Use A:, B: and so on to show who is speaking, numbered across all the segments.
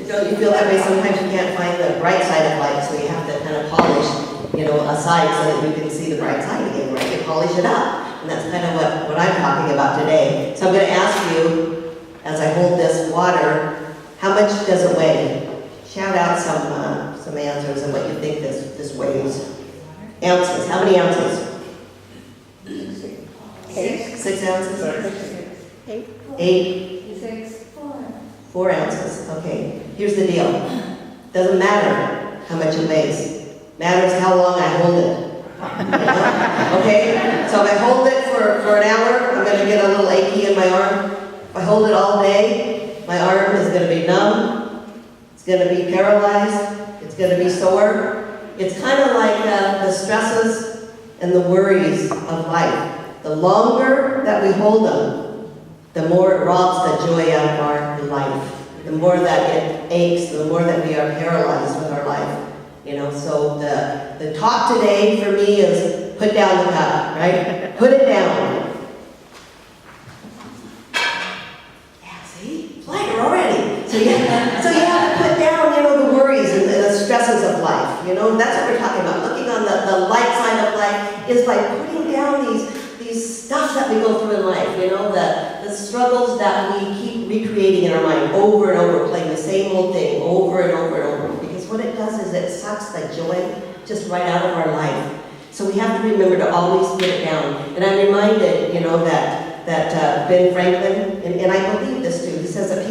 A: Don't you feel that way? Sometimes you can't find the bright side of light, so you have to kind of polish, a side so that you can see the bright side again, right? You polish it up. And that's kind of what I'm talking about today. So I'm going to ask you, as I hold this water, how much does it weigh? Shout out some answers and what you think this weighs. Ounces. How many ounces? 6 ounces? 8? 4 ounces. Okay. Here's the deal. Doesn't matter how much it weighs. Matters how long I hold it. Okay? So if I hold it for an hour, I'm going to get a little achy in my arm. If I hold it all day, my arm is going to be numb. It's going to be paralyzed. It's going to be sore. It's kind of like the stresses and the worries of life. The longer that we hold them, the more it robs the joy out of our life. The more that it aches, the more that we are paralyzed with our life. So the talk today for me is put down the cup, right? Put it down. Yeah, see? It's lighter already. So you have to put down, the worries and the stresses of life. That's what we're talking about. Looking on the light side of life is by putting down these stuff that we go through in life, the struggles that we keep recreating in our mind over and over, playing the same old thing over and over and over. Because what it does is it sucks the joy just right out of our life. So we have to remember to always put it down. And I'm reminded, that Ben Franklin, and I believe this too, he says that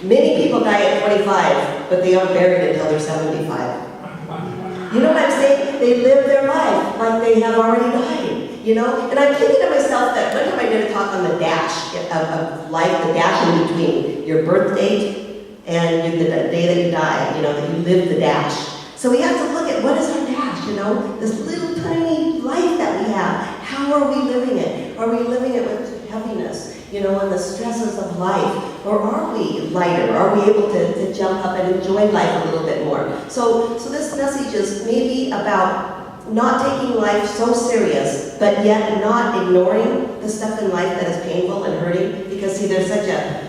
A: many people die at 25, but they aren't buried until they're 75. You know what I'm saying? They live their life like they have already died. And I'm thinking to myself that one time I did a talk on the dash of life, the dash in between your birth date and the day that you die, that you live the dash. So we have to look at what is our dash, this little tiny life that we have. How are we living it? Are we living it with heaviness, and the stresses of life? Or are we lighter? Are we able to jump up and enjoy life a little bit more? So this message is maybe about not taking life so serious, but yet not ignoring the stuff in life that is painful and hurting. Because see, there's such a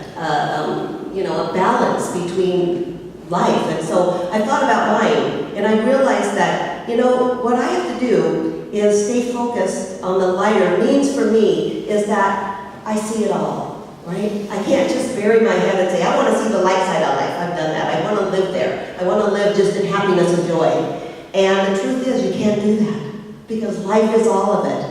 A: balance between life. And so I thought about mine, and I realized that, what I have to do is stay focused on the lighter. Means for me is that I see it all, right? I can't just bury my head and say, I want to see the light side of life. I've done that. I want to live there. I want to live just in happiness and joy. And the truth is, you can't do that, because life is all of it.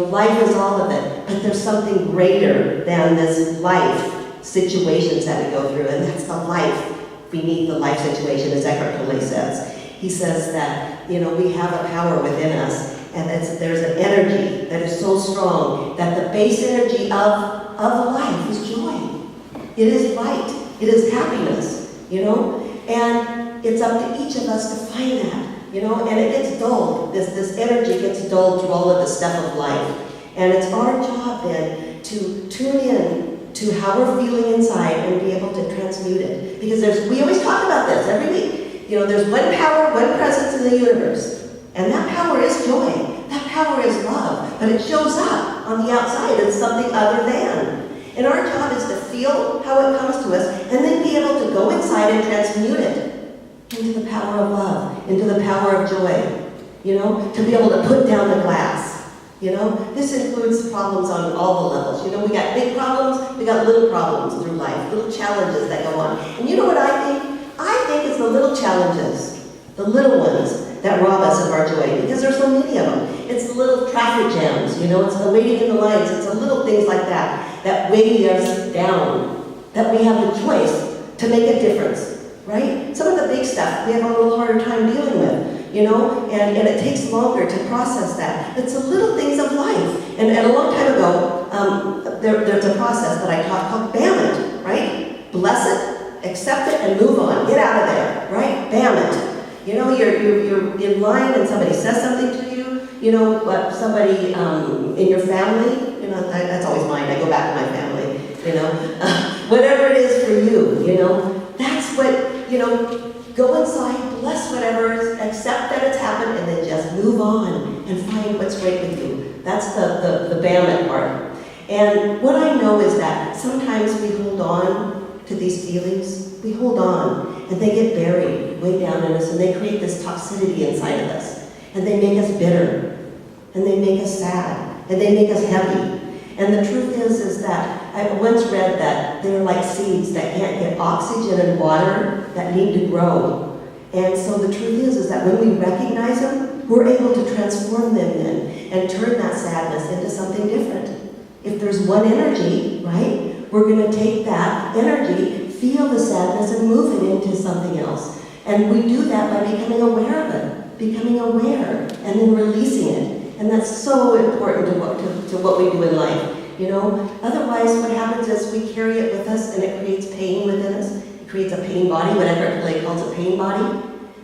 A: Life is all of it. But there's something greater than this life situations that we go through, and that's the life beneath the life situation, as Eckhart Tolle says. He says that, we have a power within us, and there's an energy that is so strong that the base energy of life is joy. It is light. It is happiness, and it's up to each of us to find that. And it gets dulled. This energy gets dulled through all of the stuff of life. And it's our job then to tune in to how we're feeling inside and be able to transmute it. Because we always talk about this every week. There's one power, one presence in the universe. And that power is joy. That power is love. But it shows up on the outside as something other than. And our job is to feel how it comes to us and then be able to go inside and transmute it into the power of love, into the power of joy, to be able to put down the glass. This includes problems on all the levels. We got big problems, we got little problems through life, little challenges that go on. And you know what I think? I think it's the little challenges, the little ones that rob us of our joy, because there's so many of them. It's the little traffic jams, it's the waiting in the lines, it's the little things like that weigh us down, that we have the choice to make a difference. Right? Some of the big stuff we have a little harder time dealing with, and it takes longer to process that. It's the little things of life. And a long time ago, there's a process that I taught called BAM it, right? Bless it, accept it, and move on. Get out of there, right? BAM it. You're in line and somebody says something to you, somebody in your family, that's always mine. I go back to my family, whatever it is for you, that's what, go inside, bless whatever is, accept that it's happened, and then just move on and find what's right with you. That's the BAM it part. And what I know is that sometimes we hold on to these feelings. We hold on. and they get buried way down in us, and they create this toxicity inside of us. And they make us bitter, and they make us sad, and they make us heavy. And the truth is that I once read that they're like seeds that can't get oxygen and water that need to grow. And so the truth is that when we recognize them, we're able to transform them then and turn that sadness into something different. If there's one energy, right, we're going to take that energy, feel the sadness, and move it into something else. And we do that by becoming aware of it, becoming aware, and then releasing it. And that's so important to what we do in life. You know, otherwise what happens is we carry it with us and it creates pain within us. It creates a pain body, what Eckhart Tolle calls a pain body,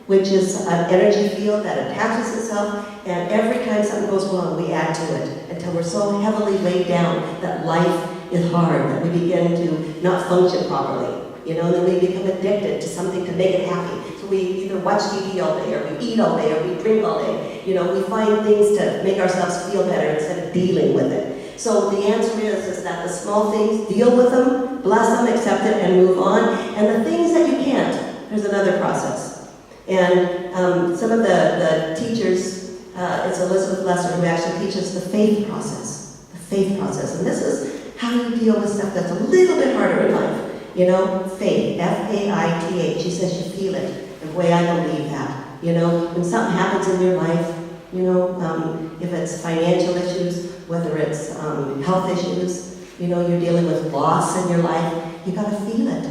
A: which is an energy field that attaches itself, and every time something goes wrong, we add to it until we're so heavily weighed down that life is hard, that we begin to not function properly. You know, and then we become addicted to something to make it happy. So we either watch TV all day, or we eat all day, or we drink all day. You know, we find things to make ourselves feel better instead of dealing with it. So the answer is that the small things, deal with them, bless them, accept it, and move on. And the things that you can't, there's another process. And some of the teachers, it's Elizabeth Lesser who actually teaches the faith process. The faith process. And this is how you deal with stuff that's a little bit harder in life. You know, faith, F-A-I-T-H. She says you feel it. The way I believe that. You know, when something happens in your life, you know, if it's financial issues, whether it's health issues, you know, you're dealing with loss in your life, you gotta feel it.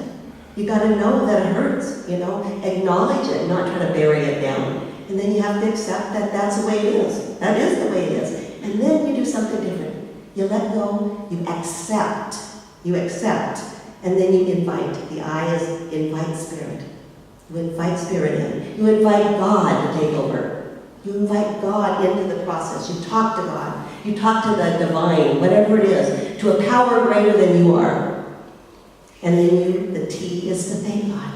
A: You gotta know that it hurts, you know, acknowledge it, not try to bury it down. And then you have to accept that that's the way it is. That is the way it is. And then you do something different. You let go, you accept, and then you invite. The I is invite spirit. You invite spirit in. You invite God to take over. You invite God into the process. You talk to God. You talk to the divine, whatever it is, to a power greater than you are. And then the T is to thank God.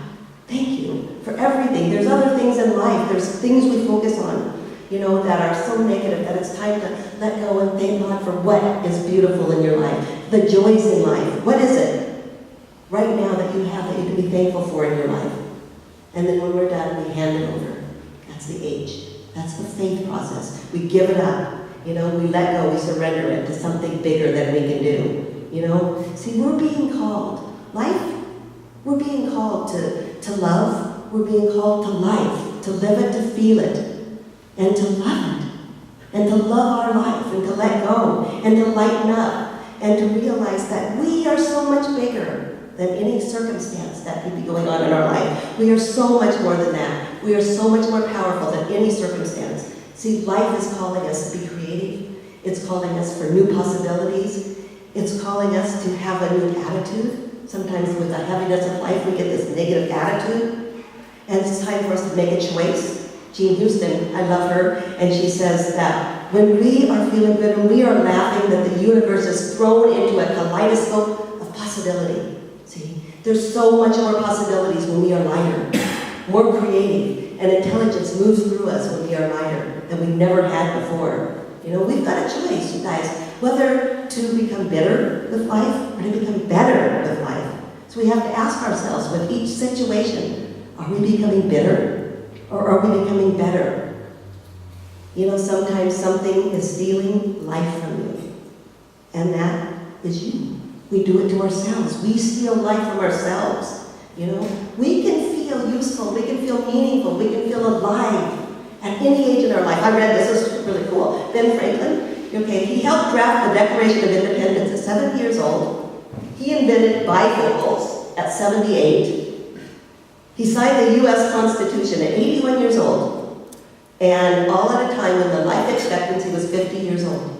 A: Thank you for everything. There's other things in life. There's things we focus on, you know, that are so negative that it's time to let go and thank God for what is beautiful in your life. The joys in life. What is it right now that you have that you can be thankful for in your life? And then when we're done, we hand it over. That's the H. That's the faith process. We give it up. You know, we let go, we surrender it to something bigger than we can do. You know? See, we're being called. Life, we're being called to love. We're being called to life, to live it, to feel it, and to love it, and to love our life, and to let go, and to lighten up, and to realize that we are so much bigger than any circumstance that could be going on in our life. We are so much more than that. We are so much more powerful than any circumstance. See, life is calling us to be creative. It's calling us for new possibilities. It's calling us to have a new attitude. Sometimes with the heaviness of life, we get this negative attitude. And it's time for us to make a choice. Jean Houston, I love her, and she says that when we are feeling good, when we are laughing, that the universe is thrown into a kaleidoscope of possibility. See, there's so much more possibilities when we are lighter, more creative, and intelligence moves through us when we are lighter than we've never had before. You know, we've got a choice, you guys, whether to become bitter with life or to become better with life. So we have to ask ourselves with each situation, are we becoming bitter or are we becoming better? You know, sometimes something is stealing life from you, and that is you. We do it to ourselves. We steal life from ourselves. You know, we can feel useful, we can feel meaningful, we can feel alive at any age in our life. I read this is really cool. Ben Franklin, okay, he helped draft the Declaration of Independence at 7 years old. He invented bifocals at 78. He signed the U.S. Constitution at 81 years old. And all at a time when the life expectancy was 50 years old.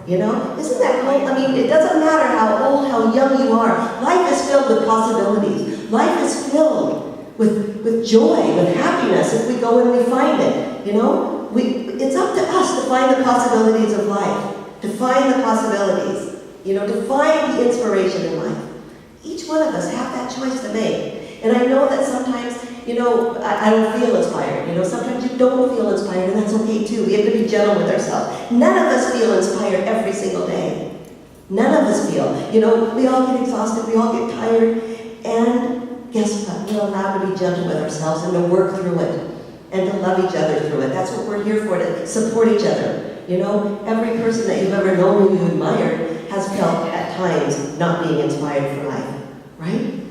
A: You know, isn't that cool? I mean, it doesn't matter how old, how young you are. Life is filled with possibilities. Life is filled with joy, with happiness if we go and we find it. You know, it's up to us to find the possibilities of life, to find the possibilities, you know, to find the inspiration in life. Each one of us have that choice to make. And I know that sometimes, you know, I don't feel inspired. You know, sometimes you don't feel inspired, and that's okay too. We have to be gentle with ourselves. None of us feel inspired every single day. None of us feel. You know, we all get exhausted, we all get tired, and guess what? We're allowed to be gentle with ourselves and to work through it and to love each other through it. That's what we're here for, to support each other. You know, every person that you've ever known who you admired has felt at times not being inspired for life, right?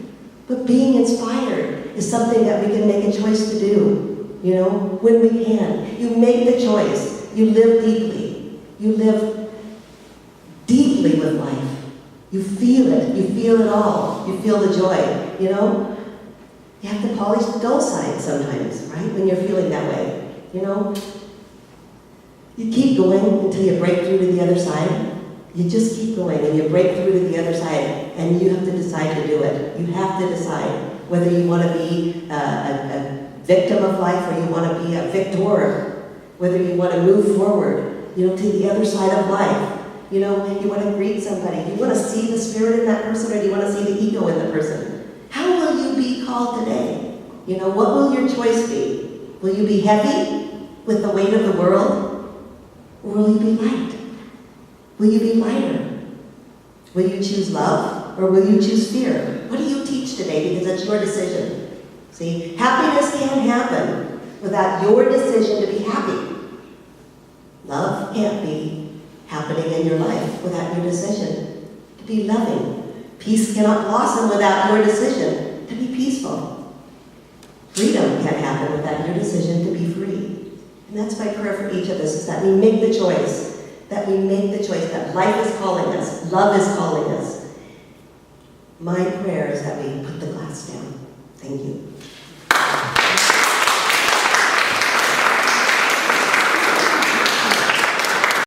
A: But being inspired is something that we can make a choice to do, you know, when we can. You make the choice. You live deeply. You live deeply with life. You feel it. You feel it all. You feel the joy, you know? You have to polish the dull side sometimes, right? When you're feeling that way, you know? You keep going until you break through to the other side. You just keep going and you break through to the other side, and you have to decide to do it. You have to decide whether you want to be a victim of life or you want to be a victor, whether you want to move forward, you know, to the other side of life. You know, you want to greet somebody. Do you want to see the spirit in that person, or do you want to see the ego in the person? How will you be called today? You know, what will your choice be? Will you be heavy with the weight of the world, or will you be light? Will you be lighter? Will you choose love, or will you choose fear? What do you teach today? Because it's your decision. See, happiness can't happen without your decision to be happy. Love can't be happening in your life without your decision to be loving. Peace cannot blossom without your decision to be peaceful. Freedom can't happen without your decision to be free. And that's my prayer for each of us, is that we make the choice, that life is calling us, love is calling us. My prayer is that we put the glass down. Thank you.